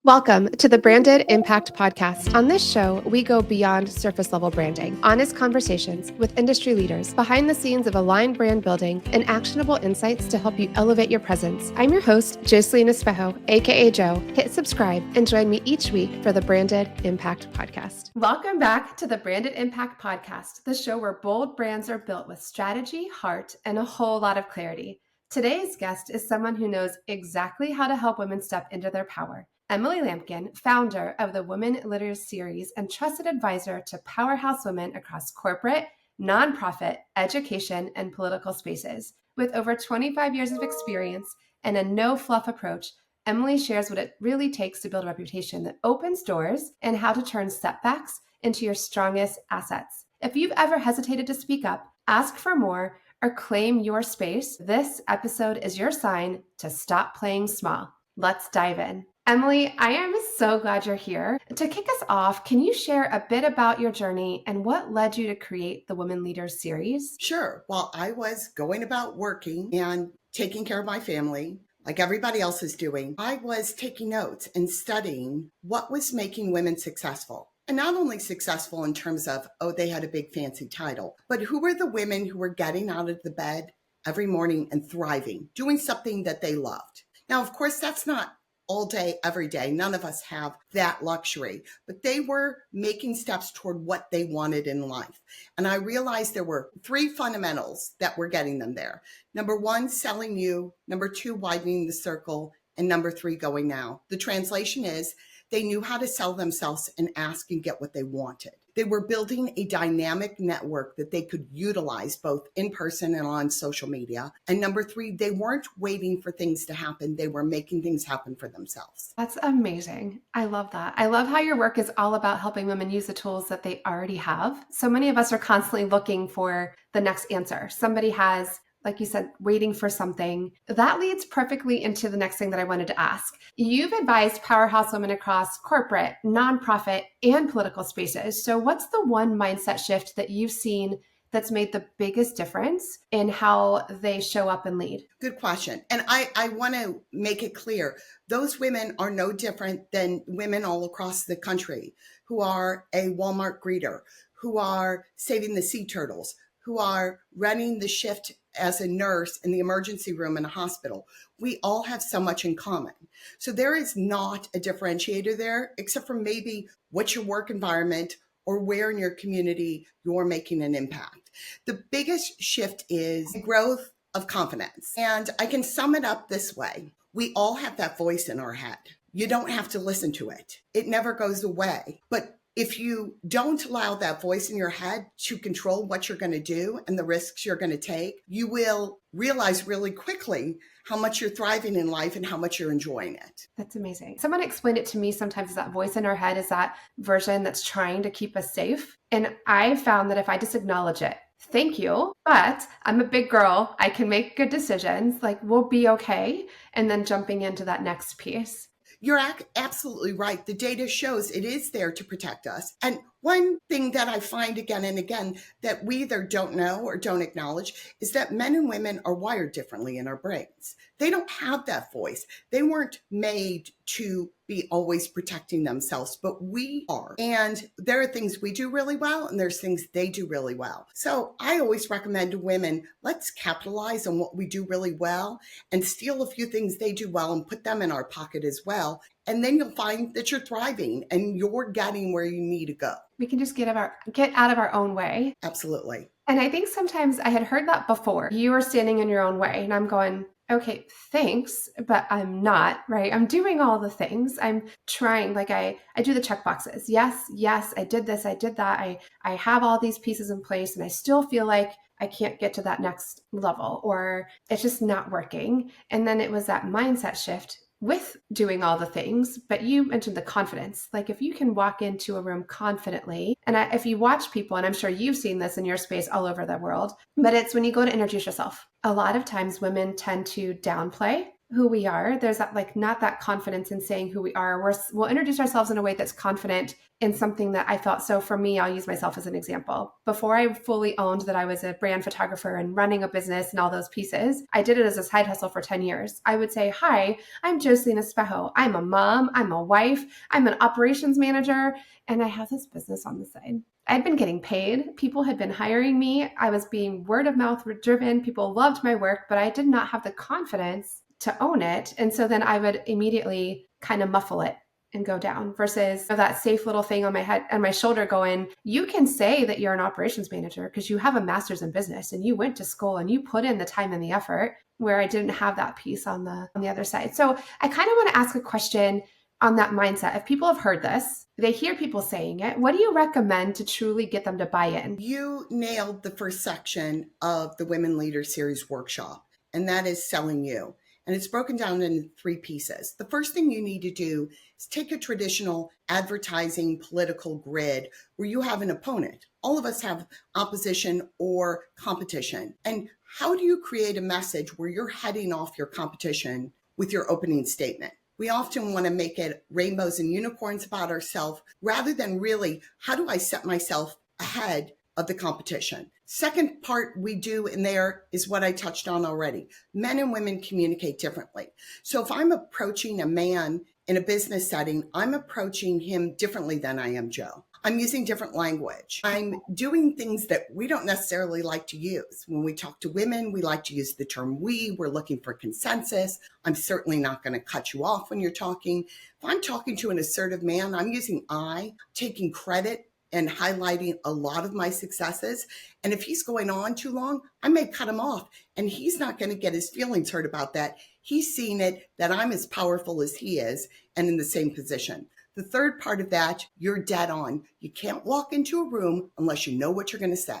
Welcome to the Branded Impact Podcast. On this show, we go beyond surface level branding, honest conversations with industry leaders, behind the scenes of aligned brand building, and actionable insights to help you elevate your presence. I'm your host, Jocelyn Espejo, aka Joe. Hit subscribe and join me each week for the Branded Impact Podcast. Welcome back to the Branded Impact Podcast, the show where bold brands are built with strategy, heart, and a whole lot of clarity. Today's guest is someone who knows exactly how to help women step into their power. Emily Lampkin, founder of the Women Leaders Series and trusted advisor to powerhouse women across corporate, nonprofit, education, and political spaces. With over 25 years of experience and a no-fluff approach, Emily shares what it really takes to build a reputation that opens doors and how to turn setbacks into your strongest assets. If you've ever hesitated to speak up, ask for more, or claim your space, this episode is your sign to stop playing small. Let's dive in. Emily, I am so glad you're here. To kick us off, can you share a bit about your journey and what led you to create the Women Leaders Series? Sure. Well, I was going about working and taking care of my family like everybody else is doing. I was taking notes and studying what was making women successful. And not only successful in terms of, they had a big fancy title, but who were the women who were getting out of the bed every morning and thriving, doing something that they loved. Now, of course, that's not all day, every day. None of us have that luxury, but they were making steps toward what they wanted in life. And I realized there were three fundamentals that were getting them there. Number one, selling you. Number two, widening the circle. And number three, going now. The translation is they knew how to sell themselves and ask and get what they wanted. They were building a dynamic network that they could utilize both in person and on social media. And number three, they weren't waiting for things to happen. They were making things happen for themselves. That's amazing. I love that. I love how your work is all about helping women use the tools that they already have. So many of us are constantly looking for the next answer. Somebody has, like you said, waiting for something. That leads perfectly into the next thing that I wanted to ask. You've advised powerhouse women across corporate, nonprofit, and political spaces. So what's the one mindset shift that you've seen that's made the biggest difference in how they show up and lead? Good question. And I want to make it clear, those women are no different than women all across the country who are a Walmart greeter, who are saving the sea turtles, who are running the shift as a nurse in the emergency room in a hospital. We all have so much in common. So there is not a differentiator there, except for maybe what's your work environment or where in your community you're making an impact. The biggest shift is growth of confidence. And I can sum it up this way. We all have that voice in our head. You don't have to listen to it. It never goes away. But if you don't allow that voice in your head to control what you're going to do and the risks you're going to take, you will realize really quickly how much you're thriving in life and how much you're enjoying it. That's amazing. Someone explained it to me sometimes as that voice in our head is that version that's trying to keep us safe. And I found that if I just acknowledge it, thank you, but I'm a big girl. I can make good decisions. Like, we'll be okay. And then jumping into that next piece. You're absolutely right. The data shows it is there to protect us. And one thing that I find again and again that we either don't know or don't acknowledge is that men and women are wired differently in our brains. They don't have that voice. They weren't made to be always protecting themselves, but we are. And there are things we do really well, and there's things they do really well. So I always recommend to women, let's capitalize on what we do really well and steal a few things they do well and put them in our pocket as well. And then you'll find that you're thriving and you're getting where you need to go. We can just get out of our own way. Absolutely. And I think sometimes I had heard that before. You were standing in your own way and I'm going, okay, thanks, but I'm not, right? I'm doing all the things. I'm trying, like I do the check boxes. Yes, I did this, I did that. I have all these pieces in place and I still feel like I can't get to that next level or it's just not working. And then it was that mindset shift with doing all the things, but you mentioned the confidence. Like if you can walk into a room confidently, and if you watch people, and I'm sure you've seen this in your space all over the world, but it's when you go to introduce yourself. A lot of times women tend to downplay who we are. There's that, like, not that confidence in saying who we are. We'll introduce ourselves in a way that's confident in something that I felt. So for me, I'll use myself as an example. Before I fully owned that I was a brand photographer and running a business and all those pieces, I did it as a side hustle for 10 years. I would say, hi, I'm Jocelyn Espejo. I'm a mom, I'm a wife, I'm an operations manager, and I have this business on the side. I'd been getting paid. People had been hiring me. I was being word of mouth driven. People loved my work, but I did not have the confidence to own it. And so then I would immediately kind of muffle it and go down versus that safe little thing on my head and my shoulder going, you can say that you're an operations manager because you have a master's in business and you went to school and you put in the time and the effort, where I didn't have that piece on the other side. So I kind of want to ask a question on that mindset. If people have heard this, they hear people saying it, what do you recommend to truly get them to buy in? You nailed the first section of the Women Leader Series workshop, and that is selling you. And it's broken down into 3 pieces. The first thing you need to do is take a traditional advertising political grid where you have an opponent. All of us have opposition or competition. And how do you create a message where you're heading off your competition with your opening statement? We often want to make it rainbows and unicorns about ourselves rather than really, how do I set myself ahead of the competition? Second part we do in there is what I touched on already. Men and women communicate differently. So if I'm approaching a man in a business setting, I'm approaching him differently than I am Joe. I'm using different language. I'm doing things that we don't necessarily like to use. When we talk to women, we like to use the term we. We're looking for consensus. I'm certainly not going to cut you off when you're talking. If I'm talking to an assertive man, I'm using I, taking credit and highlighting a lot of my successes. And if he's going on too long, I may cut him off, and he's not going to get his feelings hurt about that. He's seen it that I'm as powerful as he is and in the same position. The third part of that, you're dead on. You can't walk into a room unless you know what you're going to say.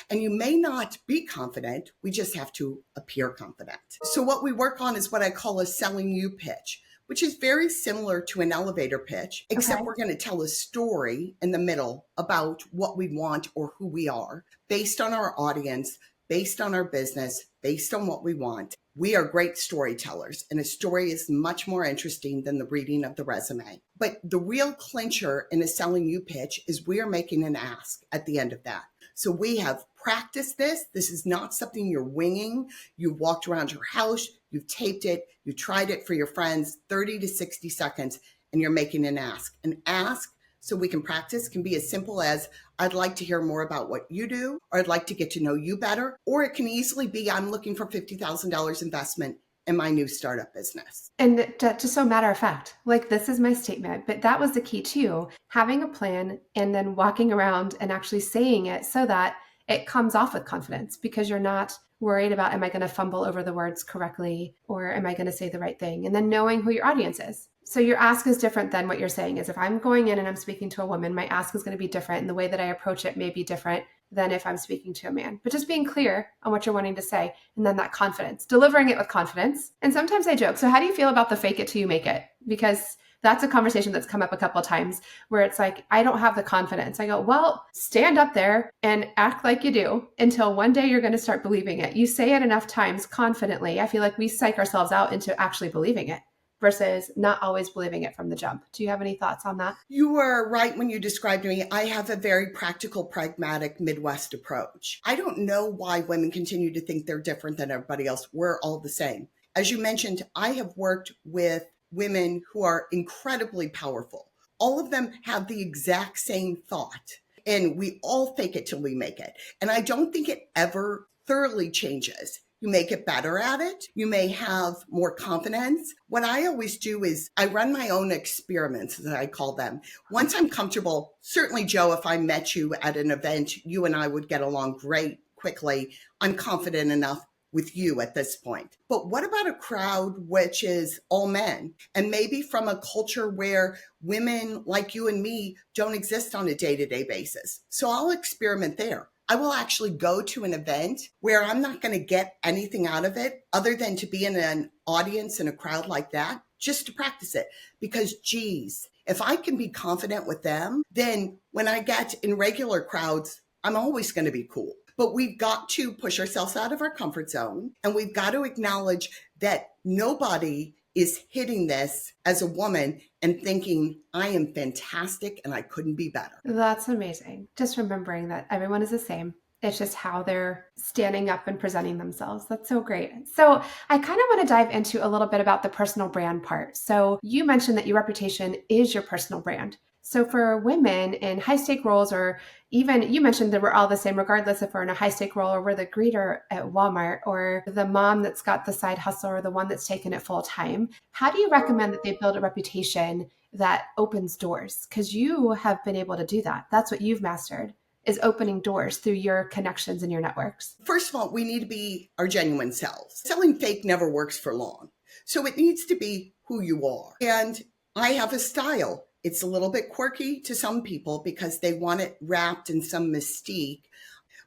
And you may not be confident. We just have to appear confident. So what we work on is what I call a selling you pitch, which is very similar to an elevator pitch, except we're going to tell a story in the middle about what we want or who we are based on our audience, based on our business, based on what we want. We are great storytellers, and a story is much more interesting than the reading of the resume. But the real clincher in a selling you pitch is we are making an ask at the end of that. So we have practiced this. This is not something you're winging. You walked around your house, you've taped it, you tried it for your friends, 30 to 60 seconds, and you're making an ask. An ask, so we can practice, can be as simple as, I'd like to hear more about what you do, or I'd like to get to know you better. Or it can easily be, I'm looking for $50,000 investment in my new startup business. And just so matter of fact, like, this is my statement, but that was the key too, having a plan and then walking around and actually saying it so that it comes off with confidence, because you're not worried about, am I going to fumble over the words correctly, or am I going to say the right thing? And then knowing who your audience is. So your ask is different than what you're saying is. If I'm going in and I'm speaking to a woman, my ask is going to be different, and the way that I approach it may be different than if I'm speaking to a man. But just being clear on what you're wanting to say, and then that confidence, delivering it with confidence. And sometimes I joke, so how do you feel about the fake it till you make it? Because that's a conversation that's come up a couple of times where it's like, I don't have the confidence. I go, well, stand up there and act like you do until one day you're going to start believing it. You say it enough times confidently. I feel like we psych ourselves out into actually believing it versus not always believing it from the jump. Do you have any thoughts on that? You were right when you described me. I have a very practical, pragmatic Midwest approach. I don't know why women continue to think they're different than everybody else. We're all the same. As you mentioned, I have worked with women who are incredibly powerful. All of them have the exact same thought, and we all fake it till we make it. And I don't think it ever thoroughly changes. You may get better at it. You may have more confidence. What I always do is I run my own experiments, as I call them. Once I'm comfortable, certainly, Joe, if I met you at an event, you and I would get along great quickly. I'm confident enough with you at this point. But what about a crowd which is all men, and maybe from a culture where women like you and me don't exist on a day-to-day basis? So I'll experiment there. I will actually go to an event where I'm not going to get anything out of it other than to be in an audience in a crowd like that, just to practice it. Because, geez, if I can be confident with them, then when I get in regular crowds, I'm always going to be cool. But we've got to push ourselves out of our comfort zone, and we've got to acknowledge that nobody is hitting this as a woman and thinking, I am fantastic and I couldn't be better. That's amazing. Just remembering that everyone is the same. It's just how they're standing up and presenting themselves. That's so great. So I kind of want to dive into a little bit about the personal brand part. So you mentioned that your reputation is your personal brand. So for women in high stake roles, or even you mentioned that we're all the same, regardless if we're in a high stake role or we're the greeter at Walmart or the mom that's got the side hustle or the one that's taken it full time. How do you recommend that they build a reputation that opens doors? Because you have been able to do that. That's what you've mastered, is opening doors through your connections and your networks. First of all, we need to be our genuine selves. Selling fake never works for long. So it needs to be who you are. And I have a style. It's a little bit quirky to some people because they want it wrapped in some mystique.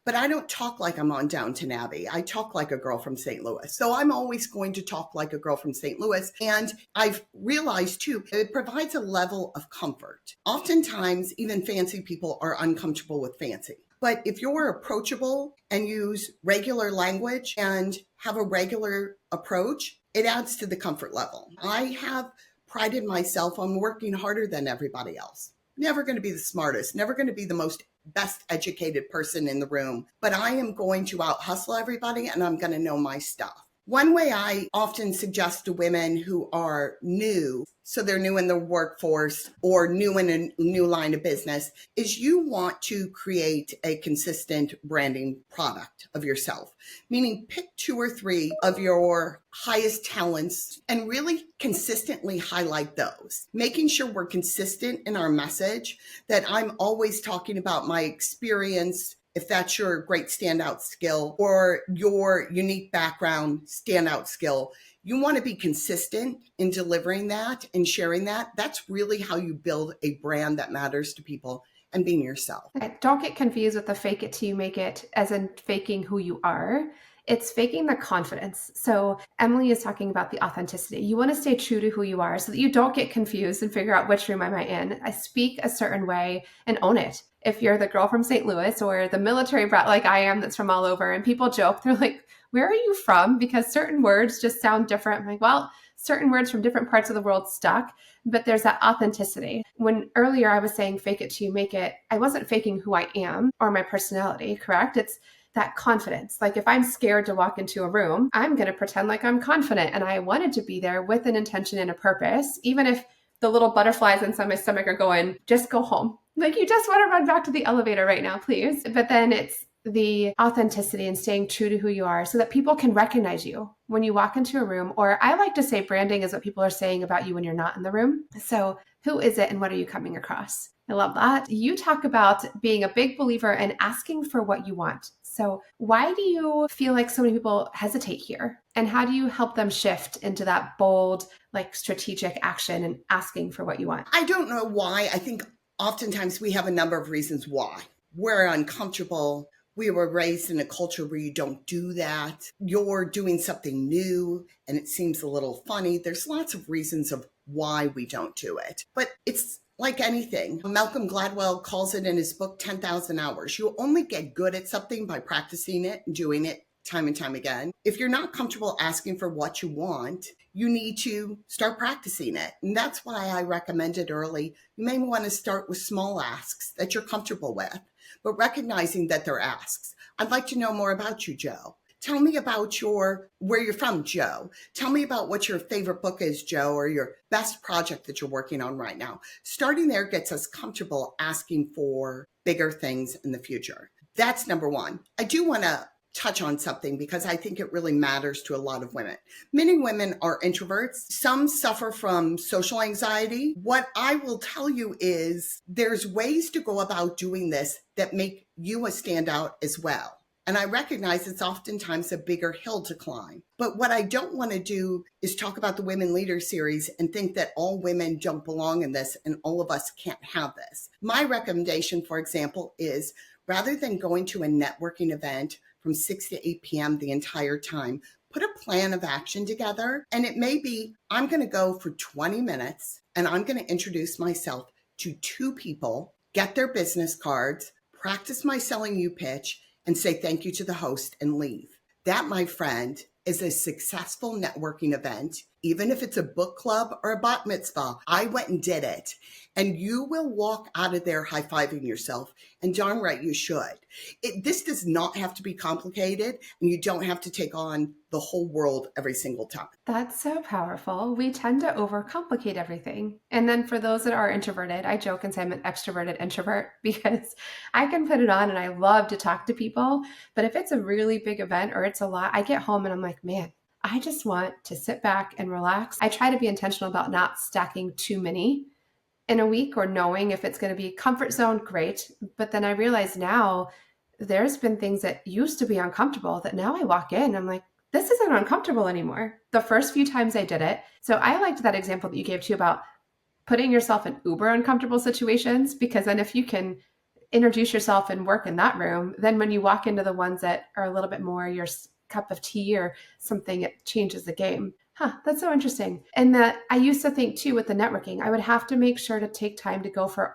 But I don't talk like I'm on Downton Abbey. I talk like a girl from St. Louis. So I'm always going to talk like a girl from St. Louis. And I've realized too, it provides a level of comfort. Oftentimes, even fancy people are uncomfortable with fancy. But if you're approachable and use regular language and have a regular approach, it adds to the comfort level. I have prided myself on working harder than everybody else. Never going to be the smartest, never going to be the most best educated person in the room, but I am going to out hustle everybody and I'm going to know my stuff. One way I often suggest to women who are new, so they're new in the workforce or new in a new line of business, is you want to create a consistent branding product of yourself, meaning pick 2 or 3 of your highest talents and really consistently highlight those, making sure we're consistent in our message, that I'm always talking about my experience, if that's your great standout skill, or your unique background standout skill. You want to be consistent in delivering that and sharing that. That's really how you build a brand that matters to people, and being yourself. Don't get confused with the fake it till you make it, as in faking who you are. It's faking the confidence. So Emily is talking about the authenticity. You want to stay true to who you are so that you don't get confused and figure out which room am I in. I speak a certain way and own it. If you're the girl from St. Louis or the military brat like I am that's from all over, and people joke, they're like, where are you from? Because certain words just sound different. I'm like, well, certain words from different parts of the world stuck, but there's that authenticity. When earlier I was saying fake it till you make it, I wasn't faking who I am or my personality, correct? It's that confidence. Like if I'm scared to walk into a room, I'm going to pretend like I'm confident, and I wanted to be there with an intention and a purpose, even if the little butterflies inside my stomach are going, just go home. Like you just want to run back to the elevator right now, please. But then it's the authenticity and staying true to who you are so that people can recognize you when you walk into a room. Or I like to say branding is what people are saying about you when you're not in the room. So who is it and what are you coming across? I love that. You talk about being a big believer in asking for what you want. So why do you feel like so many people hesitate here? And how do you help them shift into that bold, like strategic action and asking for what you want? I don't know why. I think oftentimes we have a number of reasons why. We're uncomfortable. We were raised in a culture where you don't do that. You're doing something new and it seems a little funny. There's lots of reasons of why we don't do it. But it's like anything. Malcolm Gladwell calls it in his book, 10,000 hours. You only get good at something by practicing it and doing it time and time again. If you're not comfortable asking for what you want, you need to start practicing it. And that's why I recommended early, you may want to start with small asks that you're comfortable with, but recognizing that they're asks. I'd like to know more about you, Joe. Tell me about where you're from, Joe. Tell me about what your favorite book is, Joe, or your best project that you're working on right now. Starting there gets us comfortable asking for bigger things in the future. That's number one. I do want to touch on something because I think it really matters to a lot of women. Many women are introverts. Some suffer from social anxiety. What I will tell you is there's ways to go about doing this that make you a standout as well. And I recognize it's oftentimes a bigger hill to climb. But what I don't want to do is talk about the Women Leaders series and think that all women don't belong in this and all of us can't have this. My recommendation, for example, is rather than going to a networking event from 6 to 8 p.m. the entire time, put a plan of action together. And it may be, I'm going to go for 20 minutes and I'm going to introduce myself to 2 people, get their business cards, practice my selling you pitch, and say thank you to the host and leave. That, my friend, is a successful networking event. Even if it's a book club or a bat mitzvah, I went and did it. And you will walk out of there high-fiving yourself. And darn right you should. This does not have to be complicated, and you don't have to take on the whole world every single time. That's so powerful. We tend to overcomplicate everything. And then for those that are introverted, I joke and say I'm an extroverted introvert because I can put it on and I love to talk to people. But if it's a really big event or it's a lot, I get home and I'm like, man, I just want to sit back and relax. I try to be intentional about not stacking too many in a week or knowing if it's going to be comfort zone, great. But then I realize now there's been things that used to be uncomfortable that now I walk in, I'm like, this isn't uncomfortable anymore. The first few times I did it. So I liked that example that you gave too about putting yourself in uber uncomfortable situations, because then if you can introduce yourself and work in that room, then when you walk into the ones that are a little bit more your cup of tea or something, it changes the game. That's so interesting. And that I used to think too with the networking, I would have to make sure to take time to go for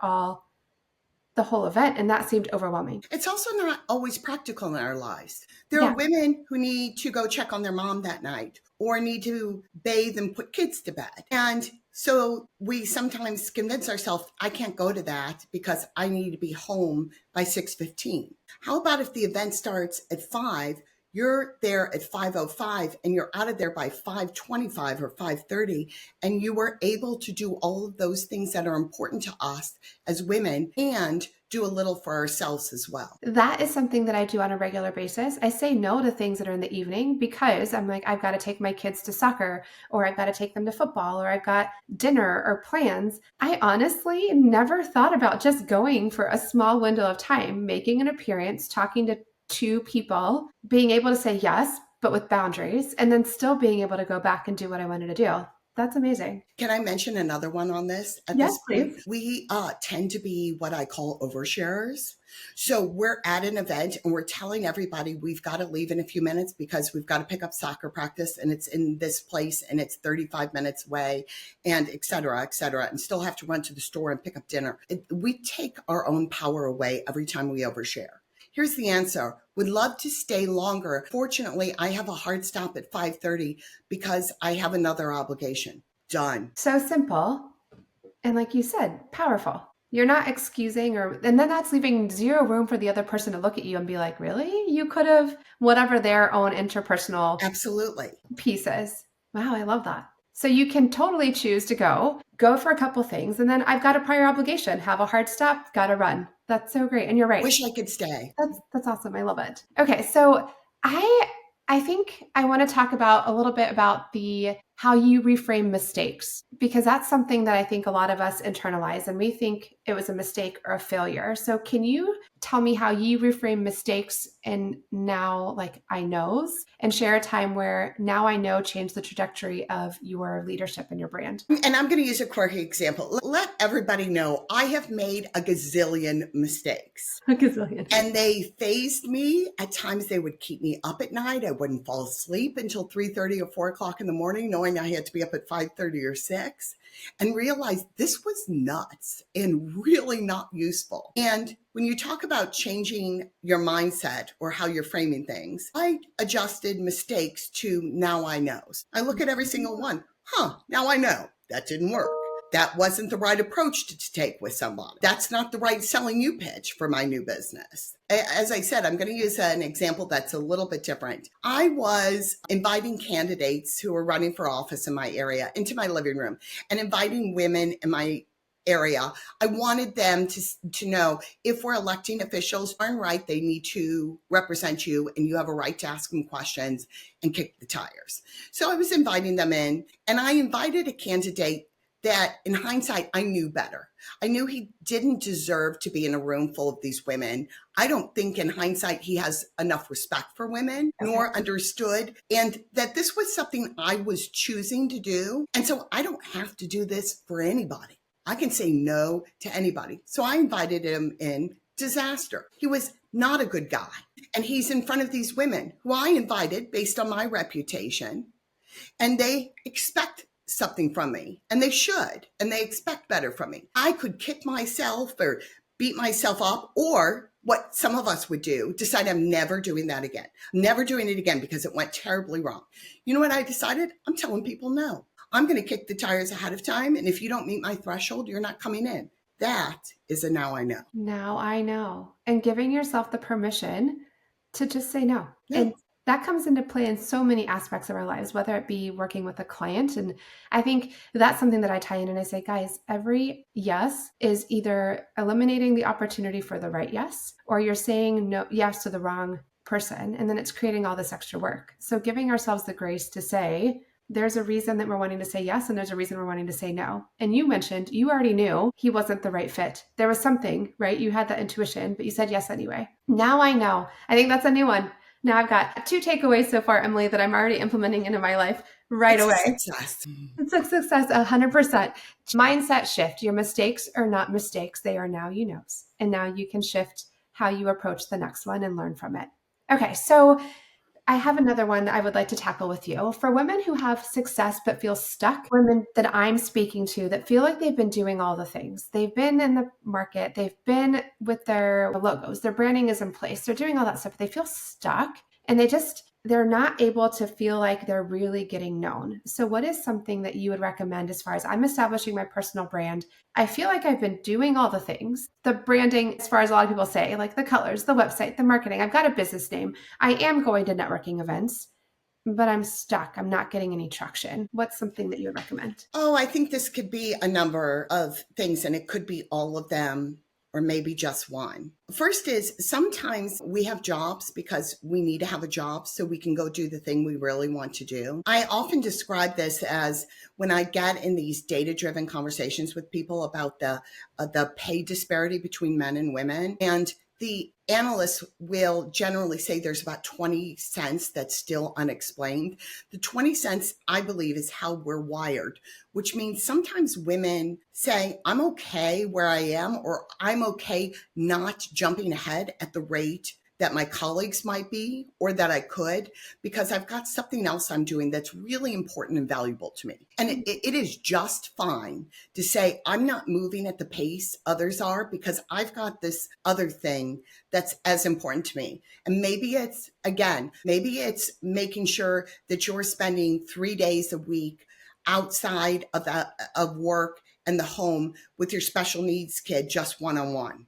the whole event. And that seemed overwhelming. It's also not always practical in our lives. There are women who need to go check on their mom that night or need to bathe and put kids to bed. And so we sometimes convince ourselves, I can't go to that because I need to be home by 6:15. How about if the event starts at 5, you're there at 5:05 and you're out of there by 5:25 or 5:30, and you were able to do all of those things that are important to us as women and do a little for ourselves as well. That is something that I do on a regular basis. I say no to things that are in the evening because I'm like, I've got to take my kids to soccer, or I've got to take them to football, or I've got dinner or plans. I honestly never thought about just going for a small window of time, making an appearance, talking to 2 people, being able to say yes, but with boundaries, and then still being able to go back and do what I wanted to do. That's amazing. Can I mention another one on this? Yes, please. We tend to be what I call oversharers. So we're at an event and we're telling everybody we've got to leave in a few minutes because we've got to pick up soccer practice and it's in this place and it's 35 minutes away and et cetera, and still have to run to the store and pick up dinner. We take our own power away every time we overshare. Here's the answer. Would love to stay longer. Fortunately, I have a hard stop at 5:30 because I have another obligation. Done. So simple. And like you said, powerful. You're not excusing and then that's leaving zero room for the other person to look at you and be like, really? You could have whatever their own interpersonal Absolutely pieces. Wow, I love that. So you can totally choose to go for a couple things. And then I've got a prior obligation, have a hard stop, got to run. That's so great. And you're right. Wish I could stay. That's awesome. I love it. Okay. So I think I want to talk about a little bit about how you reframe mistakes, because that's something that I think a lot of us internalize and we think it was a mistake or a failure. So can you tell me how you reframe mistakes and now like I knows, and share a time where now I know changed the trajectory of your leadership and your brand? And I'm going to use a quirky example. Let everybody know I have made a gazillion mistakes. A gazillion. And they fazed me. At times they would keep me up at night. I wouldn't fall asleep until 3:30 or 4 o'clock in the morning, knowing I had to be up at 5:30 or 6, and realized this was nuts and really not useful. And when you talk about changing your mindset or how you're framing things, I adjusted mistakes to now I know. I look at every single one. Now I know that didn't work. That wasn't the right approach to take with someone. That's not the right selling you pitch for my new business. As I said, I'm going to use an example that's a little bit different. I was inviting candidates who were running for office in my area into my living room and inviting women in my area. I wanted them to know if we're electing officials, darn right, they need to represent you and you have a right to ask them questions and kick the tires. So I was inviting them in, and I invited a candidate that in hindsight, I knew better. I knew he didn't deserve to be in a room full of these women. I don't think in hindsight he has enough respect for women, nor understood, and that this was something I was choosing to do. And so I don't have to do this for anybody. I can say no to anybody. So I invited him in. Disaster. He was not a good guy. And he's in front of these women who I invited based on my reputation, and they expect something from me, and they should, and they expect better from me. I could kick myself or beat myself up, or what some of us would do, decide I'm never doing that again. Never doing it again because it went terribly wrong. You know what I decided? I'm telling people no. I'm going to kick the tires ahead of time. And if you don't meet my threshold, you're not coming in. That is a now I know. Now I know. And giving yourself the permission to just say no. No. And that comes into play in so many aspects of our lives, whether it be working with a client. And I think that's something that I tie in and I say, guys, every yes is either eliminating the opportunity for the right yes, or you're saying no, yes to the wrong person. And then it's creating all this extra work. So giving ourselves the grace to say, there's a reason that we're wanting to say yes, and there's a reason we're wanting to say no. And you mentioned you already knew he wasn't the right fit. There was something, right? You had that intuition, but you said yes anyway. Now I know. I think that's a new one. Now I've got 2 takeaways so far, Emily, that I'm already implementing into my life right away. Success. It's a success, 100%. Mindset shift. Your mistakes are not mistakes. They are now you knows. And now you can shift how you approach the next one and learn from it. Okay, so I have another one that I would like to tackle with you. For women who have success but feel stuck, women that I'm speaking to that feel like they've been doing all the things. They've been in the market, they've been with their logos, their branding is in place, they're doing all that stuff. They feel stuck and they're not able to feel like they're really getting known. So what is something that you would recommend as far as I'm establishing my personal brand? I feel like I've been doing all the things, the branding, as far as a lot of people say, like the colors, the website, the marketing. I've got a business name. I am going to networking events, but I'm stuck. I'm not getting any traction. What's something that you would recommend? Oh, I think this could be a number of things, and it could be all of them, or maybe just one. First is sometimes we have jobs because we need to have a job so we can go do the thing we really want to do. I often describe this as when I get in these data-driven conversations with people about the pay disparity between men and women, and the analysts will generally say there's about 20 cents that's still unexplained. The 20 cents, I believe, is how we're wired, which means sometimes women say, I'm okay where I am, or I'm okay not jumping ahead at the rate that my colleagues might be, or that I could, because I've got something else I'm doing that's really important and valuable to me. And it is just fine to say, I'm not moving at the pace others are because I've got this other thing that's as important to me. And maybe it's making sure that you're spending 3 days a week outside of work and the home with your special needs kid, just one-on-one.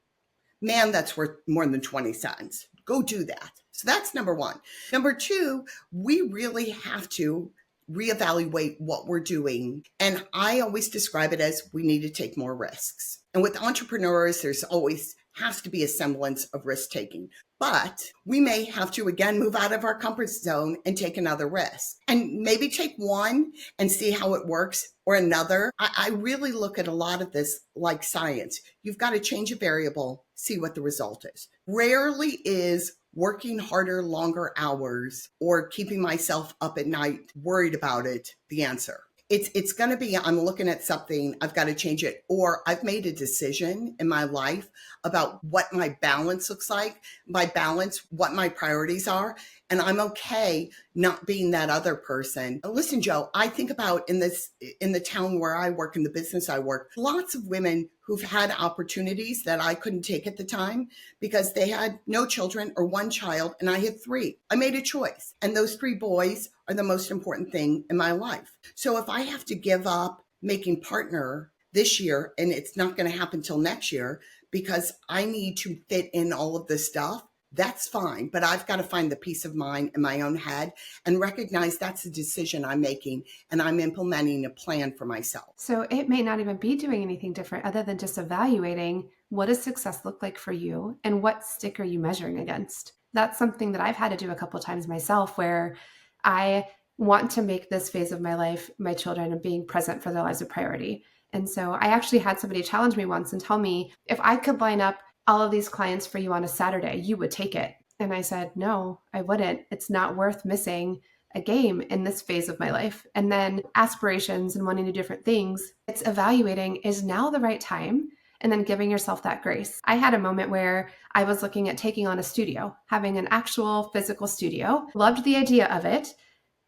Man, that's worth more than 20 cents. Go do that. So that's number one. Number two, we really have to reevaluate what we're doing. And I always describe it as we need to take more risks. And with entrepreneurs, there's always has to be a semblance of risk taking. But we may have to, again, move out of our comfort zone and take another risk. And maybe take one and see how it works, or another. I really look at a lot of this like science. You've got to change a variable, see what the result is. Rarely is working harder, longer hours, or keeping myself up at night worried about it the answer. It's going to be, I'm looking at something, I've got to change it, or I've made a decision in my life about what my balance looks like, my balance, what my priorities are, and I'm okay not being that other person. Listen, Joe, I think about in the town where I work, in the business I work, lots of women who've had opportunities that I couldn't take at the time because they had no children or one child, and I had 3. I made a choice, and those 3 boys are the most important thing in my life. So if I have to give up making partner this year, and it's not going to happen till next year because I need to fit in all of this stuff, that's fine. But I've got to find the peace of mind in my own head and recognize that's a decision I'm making, and I'm implementing a plan for myself. So it may not even be doing anything different other than just evaluating, what does success look like for you and what stick are you measuring against? That's something that I've had to do a couple of times myself, where I want to make this phase of my life, my children, and being present for their lives a priority. And so I actually had somebody challenge me once and tell me, if I could line up all of these clients for you on a Saturday, you would take it. And I said, no, I wouldn't. It's not worth missing a game in this phase of my life. And then aspirations and wanting to do different things, it's evaluating, is now the right time? And then giving yourself that grace. I had a moment where I was looking at taking on a studio, having an actual physical studio, loved the idea of it,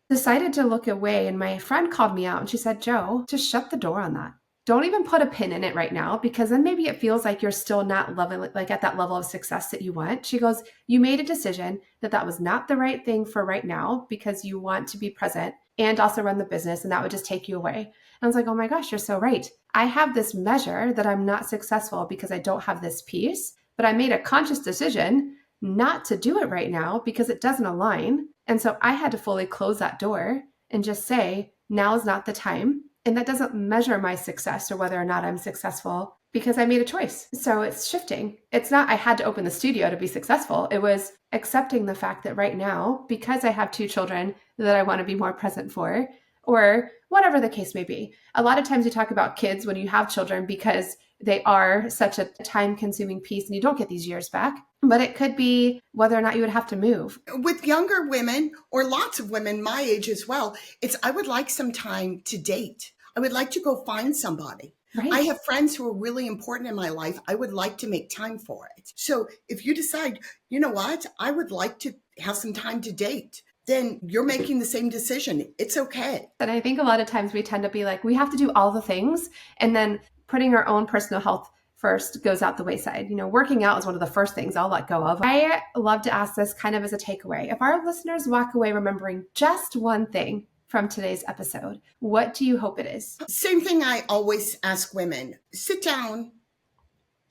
decided to look away. And my friend called me out and she said, Joe, just shut the door on that. don't even put a pin in it right now, because then maybe it feels like you're still not loving, like at that level of success that you want. She goes, you made a decision that was not the right thing for right now because you want to be present and also run the business, and that would just take you away. And I was like, oh my gosh, you're so right. I have this measure that I'm not successful because I don't have this piece, but I made a conscious decision not to do it right now because it doesn't align. And so I had to fully close that door and just say, now is not the time. And that doesn't measure my success or whether or not I'm successful because I made a choice. So it's shifting. It's not, I had to open the studio to be successful. It was accepting the fact that right now, because I have 2 children that I want to be more present for, or whatever the case may be. A lot of times you talk about kids when you have children because they are such a time-consuming piece and you don't get these years back. But it could be whether or not you would have to move. With younger women, or lots of women my age as well, it's I would like some time to date. I would like to go find somebody. Right. I have friends who are really important in my life. I would like to make time for it. So if you decide, you know what, I would like to have some time to date, then you're making the same decision. It's okay. And I think a lot of times we tend to be like, we have to do all the things, and then putting our own personal health first goes out the wayside. Working out is one of the first things I'll let go of. I love to ask this kind of as a takeaway. If our listeners walk away remembering just one thing from today's episode, what do you hope it is? Same thing I always ask women. Sit down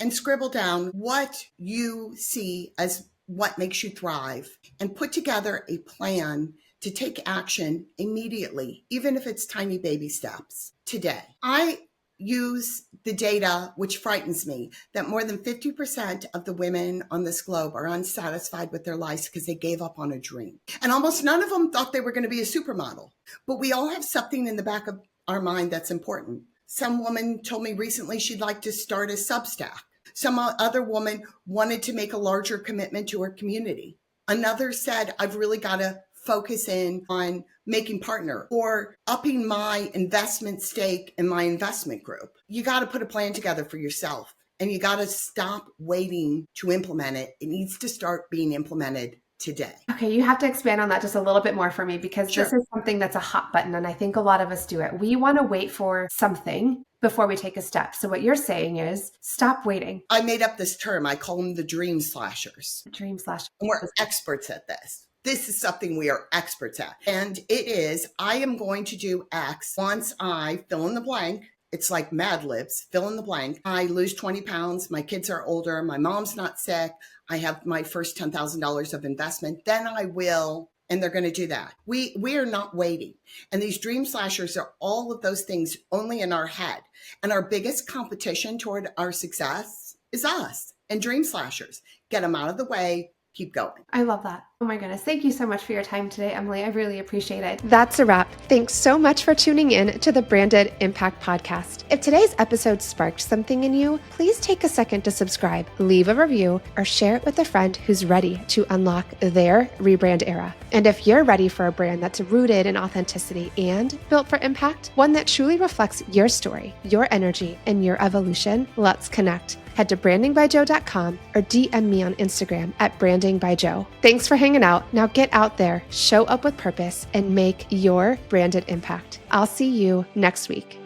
and scribble down what you see as what makes you thrive, and put together a plan to take action immediately, even if it's tiny baby steps today. I use the data, which frightens me, that more than 50% of the women on this globe are unsatisfied with their lives because they gave up on a dream. And almost none of them thought they were going to be a supermodel. But we all have something in the back of our mind that's important. Some woman told me recently she'd like to start a Substack. Some other woman wanted to make a larger commitment to her community. Another said, I've really got to focus in on making partner or upping my investment stake in my investment group. You got to put a plan together for yourself, and you got to stop waiting to implement it. It needs to start being implemented today. Okay, you have to expand on that just a little bit more for me, because Sure. This is something that's a hot button, and I think a lot of us do it. We want to wait for something before we take a step. So what you're saying is stop waiting. I made up this term. I call them the dream slashers. Dream slash. And we're experts at this. This is something we are experts at. And it is, I am going to do X once I fill in the blank. It's like Mad Libs, fill in the blank. I lose 20 pounds. My kids are older. My mom's not sick. I have my first $10,000 of investment. Then I will, and they're going to do that. We are not waiting. And these dream slashers are all of those things only in our head. And our biggest competition toward our success is us and dream slashers. Get them out of the way. Keep going. I love that. Oh my goodness. Thank you so much for your time today, Emily. I really appreciate it. That's a wrap. Thanks so much for tuning in to the Branded Impact Podcast. If today's episode sparked something in you, please take a second to subscribe, leave a review, or share it with a friend who's ready to unlock their rebrand era. And if you're ready for a brand that's rooted in authenticity and built for impact, one that truly reflects your story, your energy, and your evolution, let's connect. Head to brandingbyjoe.com or DM me on Instagram at brandingbyjoe. Thanks for hanging out. Now get out there, show up with purpose, and make your branded impact. I'll see you next week.